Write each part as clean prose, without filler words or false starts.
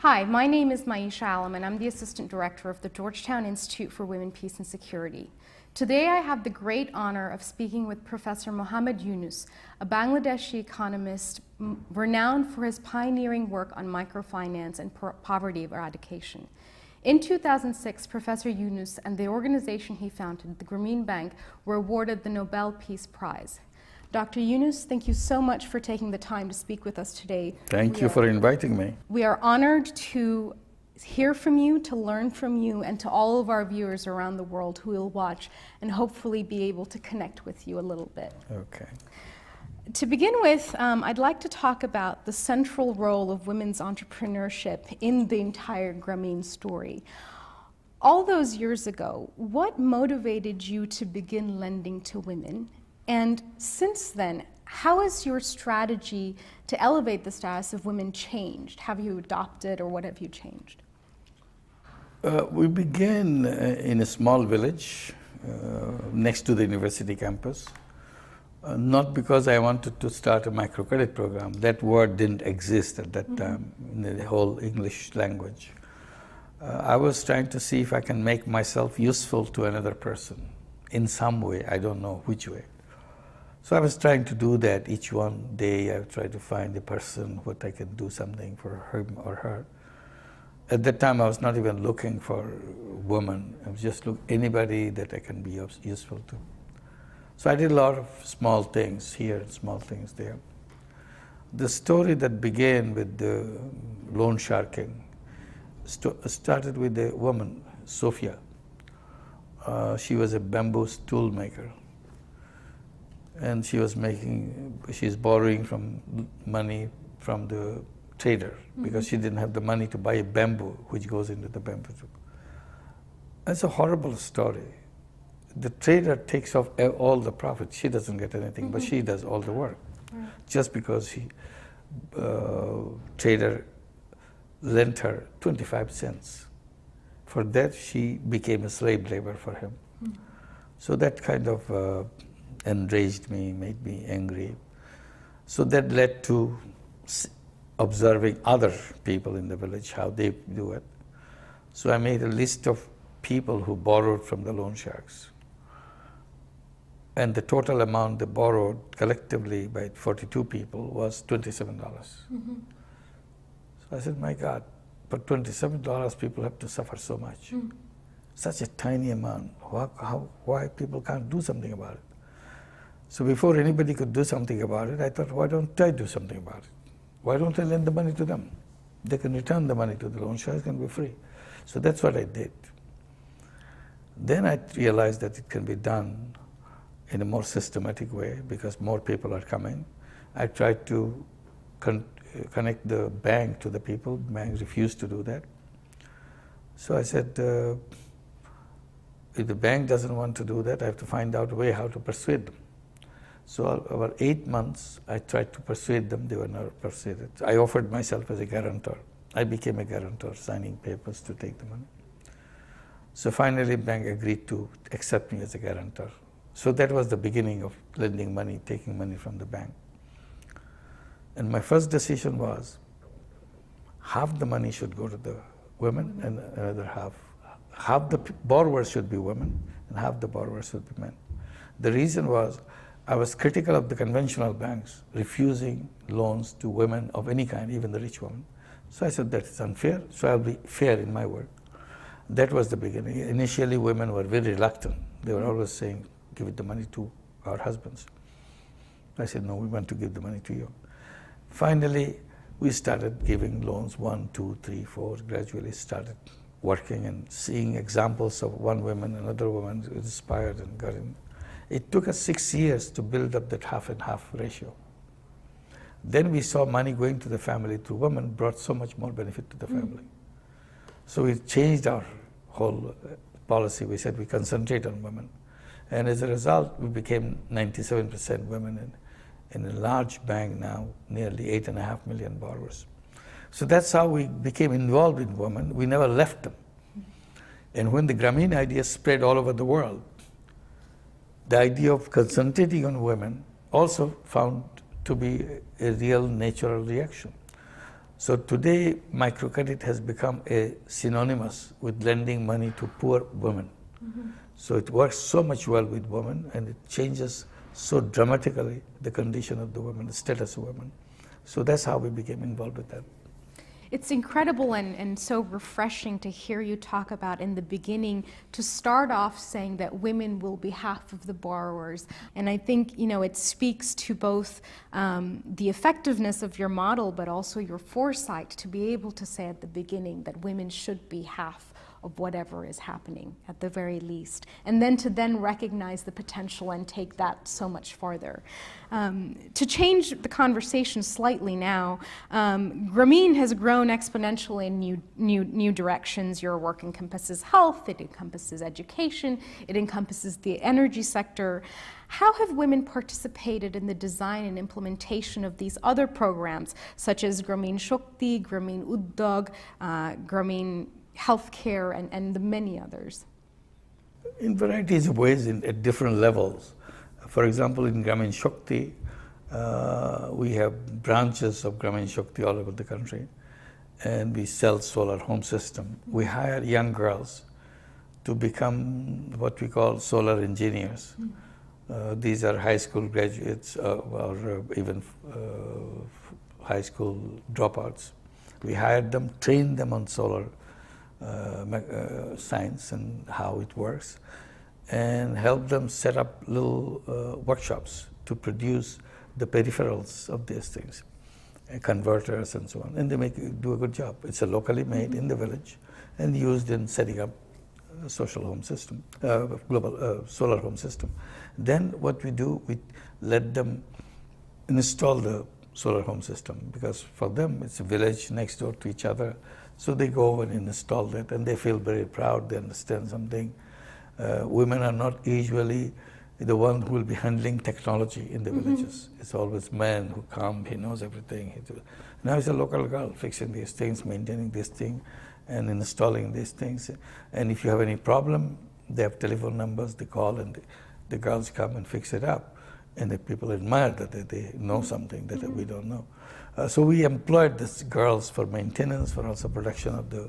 Hi, my name is Maisha Alam, and I'm the Assistant Director of the Georgetown Institute for Women, Peace and Security. Today I have the great honor of speaking with Professor Muhammad Yunus, a Bangladeshi economist renowned for his pioneering work on microfinance and poverty eradication. In 2006, Professor Yunus and the organization he founded, the Grameen Bank, were awarded the Nobel Peace Prize. Dr. Yunus, thank you so much for taking the time to speak with us today. Thank you for inviting me. We are honored to hear from you, to learn from you, and to all of our viewers around the world who will watch and hopefully be able to connect with you a little bit. Okay. To begin with, I'd like to talk about the central role of women's entrepreneurship in the entire Grameen story. All those years ago, what motivated you to begin lending to women? And since then, how has your strategy to elevate the status of women changed? Have you adopted, or what have you changed? We began in a small village next to the university campus, not because I wanted to start a microcredit program. That word didn't exist at that time in the whole English language. I was trying to see if I can make myself useful to another person in some way. I don't know which way. So I was trying to do that. Each one day I would try to find a person what I can do something for him or her. At that time I was not even looking for a woman. I was just looking anybody that I can be useful to. So I did a lot of small things here, small things there. The story that began with the loan sharking started with a woman, Sophia. She was a bamboo stool maker. And she's borrowing money from the trader because she didn't have the money to buy a bamboo, which goes into the bamboo. That's a horrible story. The trader takes off all the profit. She doesn't get anything, but she does all the work. Right. Just because trader lent her 25 cents. For that, she became a slave labor for him. So that kind of enraged me, made me angry. So that led to observing other people in the village, how they do it. So I made a list of people who borrowed from the loan sharks. And the total amount they borrowed collectively by 42 people was $27. So I said, my God, for $27 people have to suffer so much. Such a tiny amount. Why people can't do something about it? So before anybody could do something about it, I thought, why don't I do something about it? Why don't I lend the money to them? They can return the money to the loan sharks and be free. So that's what I did. Then I realized that it can be done in a more systematic way because more people are coming. I tried to connect the bank to the people. The bank refused to do that. So I said, if the bank doesn't want to do that, I have to find out a way how to persuade them. So over 8 months, I tried to persuade them. They were not persuaded. I offered myself as a guarantor. I became a guarantor, signing papers to take the money. So finally, the bank agreed to accept me as a guarantor. So that was the beginning of lending money, taking money from the bank. And my first decision was, half the money should go to the women and another half. Half the borrowers should be women and half the borrowers should be men. The reason was, I was critical of the conventional banks refusing loans to women of any kind, even the rich women. So I said that is unfair, so I'll be fair in my work. That was the beginning. Initially, women were very reluctant. They were always saying, give the money to our husbands. I said, no, we want to give the money to you. Finally, we started giving loans, 1, 2, 3, 4, gradually started working and seeing examples of one woman, another woman inspired and got in. It took us 6 years to build up that half and half ratio. Then we saw money going to the family through women brought so much more benefit to the family. So we changed our whole policy. We said we concentrate on women. And as a result, we became 97% women in a large bank now, nearly 8.5 million borrowers. So that's how we became involved in women. We never left them. And when the Grameen idea spread all over the world, the idea of concentrating on women also found to be a real natural reaction. So today, microcredit has become a synonymous with lending money to poor women. So it works so much well with women, and it changes so dramatically the condition of the women, the status of women. So that's how we became involved with that. It's incredible and so refreshing to hear you talk about in the beginning, to start off saying that women will be half of the borrowers. And I think, you know, it speaks to both the effectiveness of your model, but also your foresight to be able to say at the beginning that women should be half of whatever is happening at the very least, and then to recognize the potential and take that so much farther. To change the conversation slightly now, Grameen has grown exponentially in new directions. Your work encompasses health, it encompasses education, it encompasses the energy sector. How have women participated in the design and implementation of these other programs, such as Grameen Shakti, Grameen Uddog, Grameen Healthcare, and the many others? In varieties of ways, at different levels. For example, in Grameen Shakti, we have branches of Grameen Shakti all over the country, and we sell solar home system. We hire young girls to become what we call solar engineers. These are high school graduates or even high school dropouts. We hired them, trained them on solar science and how it works, and help them set up little workshops to produce the peripherals of these things, converters and so on, and they do a good job. It's a locally made in the village and used in setting up a social home system, global solar home system. Then what we do, we let them install the solar home system, because for them it's a village next door to each other. So they go and install that, and they feel very proud, they understand something. Women are not usually the one who will be handling technology in the villages. It's always men who come, he knows everything. Now it's a local girl fixing these things, maintaining this thing, and installing these things. And if you have any problem, they have telephone numbers, they call, and the girls come and fix it up. And the people admire that they know something that we don't know. So we employed these girls for maintenance, for also production of the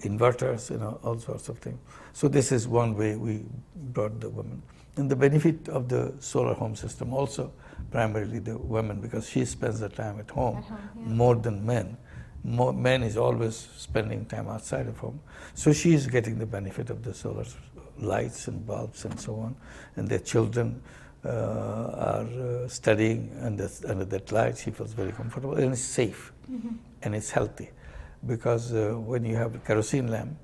inverters, you know, all sorts of things. So this is one way we brought the women. And the benefit of the solar home system also, primarily the women, because she spends the time at home more than men. Men is always spending time outside of home. So she is getting the benefit of the solar lights and bulbs and so on. And their children are studying under that light. She feels very comfortable, and it's safe, and it's healthy, because when you have a kerosene lamp,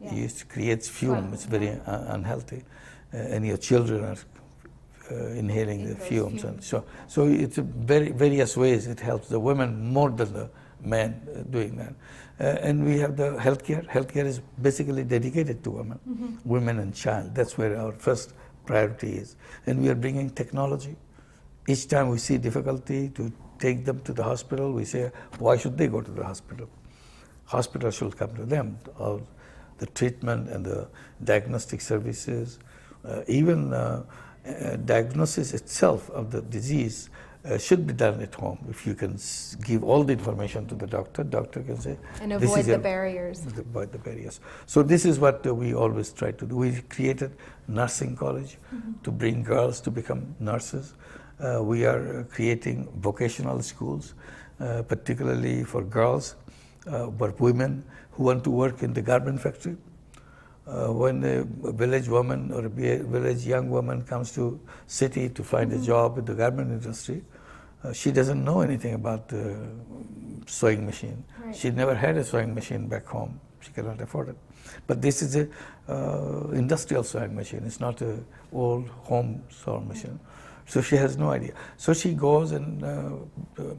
it creates fume. It's very unhealthy, and your children are inhaling the fumes, and so it's various ways it helps the women more than the men doing that. And we have the healthcare. Healthcare is basically dedicated to women, women and child. That's where our first priority is. And we are bringing technology. Each time we see difficulty to take them to the hospital, we say, why should they go to the hospital? Hospital should come to them. All the treatment and the diagnostic services, even diagnosis itself of the disease should be done at home. If you can give all the information to the doctor, doctor can say, and avoid the barriers. Avoid the barriers. So this is what we always try to do. We created nursing college to bring girls to become nurses. We are creating vocational schools, particularly for girls, but women who want to work in the garment factory. When a village woman or a village young woman comes to city to find a job in the garment industry, she doesn't know anything about the sewing machine. Right. She never had a sewing machine back home. She cannot afford it. But this is a industrial sewing machine. It's not an old home sewing machine. So she has no idea. So she goes and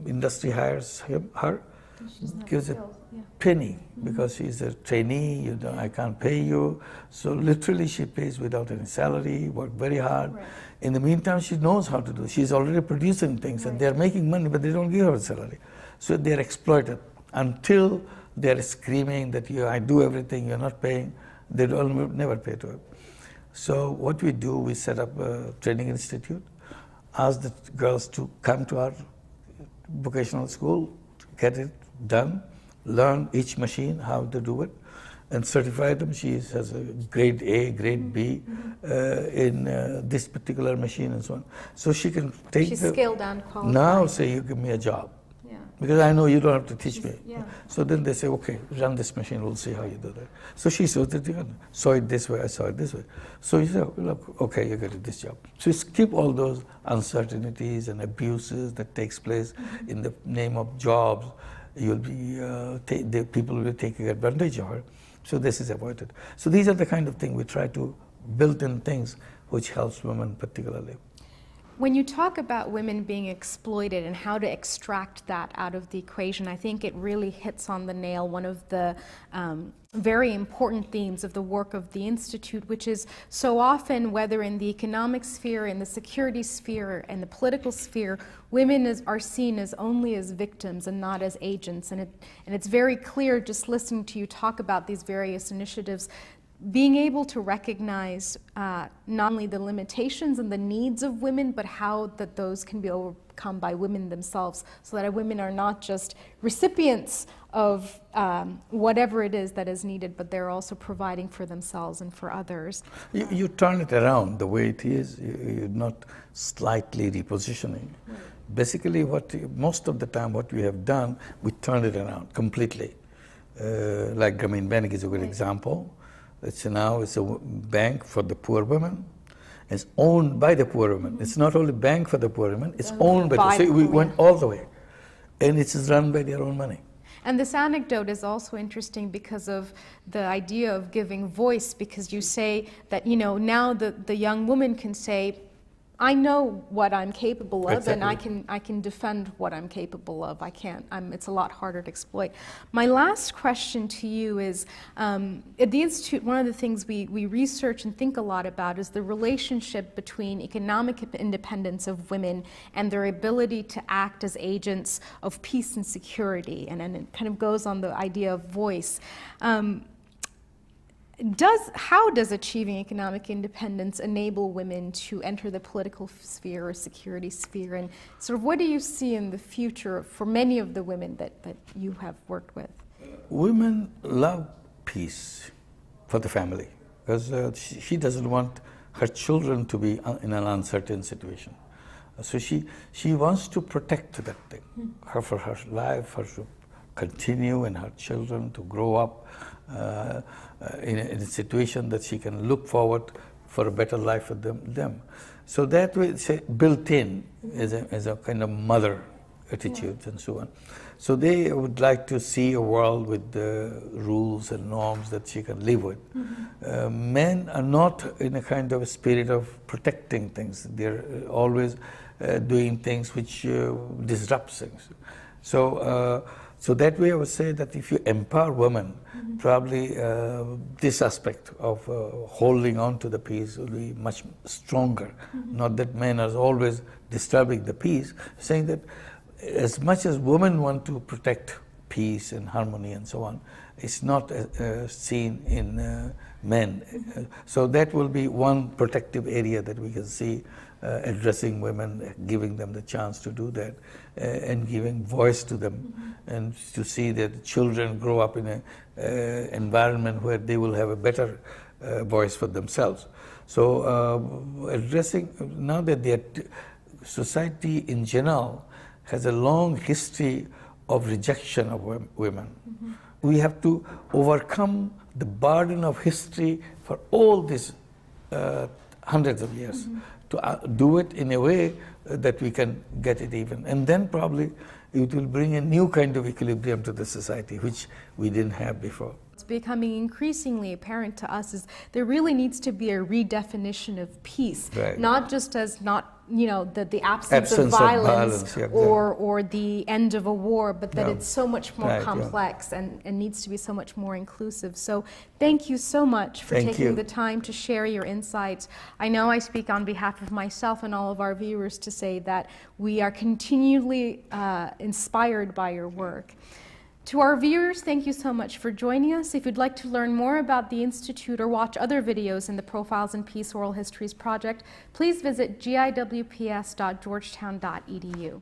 industry hires her, gives a penny, because she's a trainee, I can't pay you. So literally she pays without any salary, work very hard. Right. In the meantime, she knows how to do. She's already producing things, and they're making money, but they don't give her a salary. So they're exploited until they're screaming that I do everything, you're not paying. They don't never pay to her. So what we do, we set up a training institute, ask the girls to come to our vocational school, get it, done, learn each machine, how to do it, and certify them. She has a grade A, grade B in this particular machine and so on. So she can take She's scaled down qualified. Now say you give me a job. Yeah. Because I know you don't have to teach me. Yeah. So then they say, okay, run this machine, we'll see how you do that. So she saw it this way, I saw it this way. So you say, look, okay, you get this job. So you skip all those uncertainties and abuses that takes place in the name of jobs. You'll be, people will be taking advantage of her. So this is avoided. So these are the kind of things we try to build in things which helps women particularly. When you talk about women being exploited and how to extract that out of the equation, I think it really hits on the nail one of the very important themes of the work of the Institute, which is so often, whether in the economic sphere, in the security sphere, and the political sphere, women are seen as only as victims and not as agents. And it's very clear, just listening to you talk about these various initiatives, being able to recognize not only the limitations and the needs of women, but how that those can be overcome by women themselves, so that women are not just recipients of whatever it is that is needed, but they're also providing for themselves and for others. You turn it around the way it is. You're not slightly repositioning. Right. Basically, most of the time what we have done, we turn it around completely. Like Grameen Bank is a good example. It's a bank for the poor women. It's owned by the poor women. It's not only bank for the poor women, it's owned by the. So we went all the way. And it's run by their own money. And this anecdote is also interesting because of the idea of giving voice, because you say that, now the young woman can say, I know what I'm capable of, exactly. And I can defend what I'm capable of. It's a lot harder to exploit. My last question to you is, at the Institute, one of the things we research and think a lot about is the relationship between economic independence of women and their ability to act as agents of peace and security. And it kind of goes on the idea of voice. How does achieving economic independence enable women to enter the political sphere or security sphere? And sort of what do you see in the future for many of the women that you have worked with? Women love peace for the family, because she doesn't want her children to be in an uncertain situation. So she wants to protect that thing, for her life, her to continue, and her children to grow up in a situation that she can look forward for a better life for them. So that way it's built in as a kind of mother attitude, and so on. So they would like to see a world with the rules and norms that she can live with. Men are not in a kind of a spirit of protecting things. They're always doing things which disrupt things. So that way I would say that if you empower women, probably this aspect of holding on to the peace will be much stronger. Not that men are always disturbing the peace, saying that as much as women want to protect peace and harmony and so on, it's not seen in men. So that will be one protective area that we can see, addressing women, giving them the chance to do that, and giving voice to them, and to see that children grow up in an environment where they will have a better voice for themselves. So addressing, now that the society in general has a long history of rejection of women, we have to overcome the burden of history for all these hundreds of years, to do it in a way that we can get it even. And then probably it will bring a new kind of equilibrium to the society, which we didn't have before. It's becoming increasingly apparent to us is there really needs to be a redefinition of peace, right. Not just as the absence of violence, or the end of a war, but that it's so much more complex and needs to be so much more inclusive. So thank you so much for taking the time to share your insights. I know I speak on behalf of myself and all of our viewers to say that we are continually inspired by your work. To our viewers, thank you so much for joining us. If you'd like to learn more about the Institute or watch other videos in the Profiles in Peace Oral Histories project, please visit giwps.georgetown.edu.